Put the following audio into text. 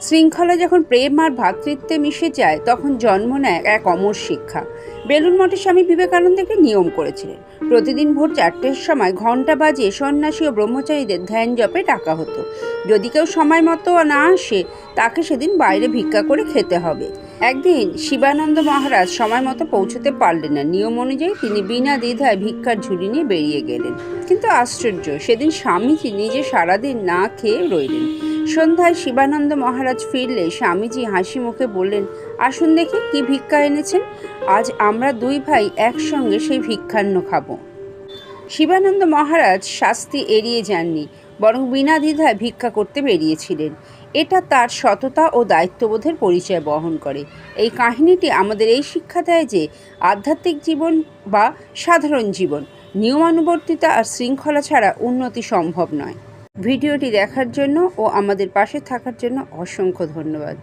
শৃঙ্খলা যখন প্রেম আর ভ্রাতৃত্বে মিশে যায় তখন জন্ম নেয় এক অমর শিক্ষা। বেলুড় মঠে স্বামী বিবেকানন্দ একটি নিয়ম করেছিলেন। প্রতিদিন ভোর 4টের সময় ঘণ্টা বাজিয়ে সন্ন্যাসী ও ব্রহ্মচারীদের ধ্যান জপে ডাকা হতো। যদি কেউ সময় মতো না আসে তাকে সেদিন বাইরে ভিক্ষা করে খেতে হবে। একদিন শিবানন্দ মহারাজ সময় মতো পৌঁছতে পারলেন না। নিয়ম অনুযায়ী তিনি বিনা দ্বিধায় ভিক্ষার ঝুড়ি নিয়ে বেরিয়ে গেলেন। কিন্তু আশ্চর্য, সেদিন স্বামীজি নিজে সারাদিন না খেয়ে রইলেন। সন্ধ্যায় শিবানন্দ মহারাজ ফিরলে স্বামীজি হাসি মুখে বললেন, আসুন দেখি কি ভিক্ষা এনেছেন। আজ আমরা দুই ভাই একসঙ্গে সেই ভিক্ষান্ন খাবো। শিবানন্দ মহারাজ শাস্তি এড়িয়ে যাননি, বরং বিনা দ্বিধায় ভিক্ষা করতে বেরিয়েছিলেন। এটা তার সততা ও দায়িত্ববোধের পরিচয় বহন করে। এই কাহিনীটি আমাদের এই শিক্ষা দেয় যে আধ্যাত্মিক জীবন বা সাধারণ জীবন নিয়মানুবর্তিতা আর শৃঙ্খলা ছাড়া উন্নতি সম্ভব নয়। ভিডিওটি দেখার জন্য ও আমাদের পাশে থাকার জন্য অসংখ্য ধন্যবাদ।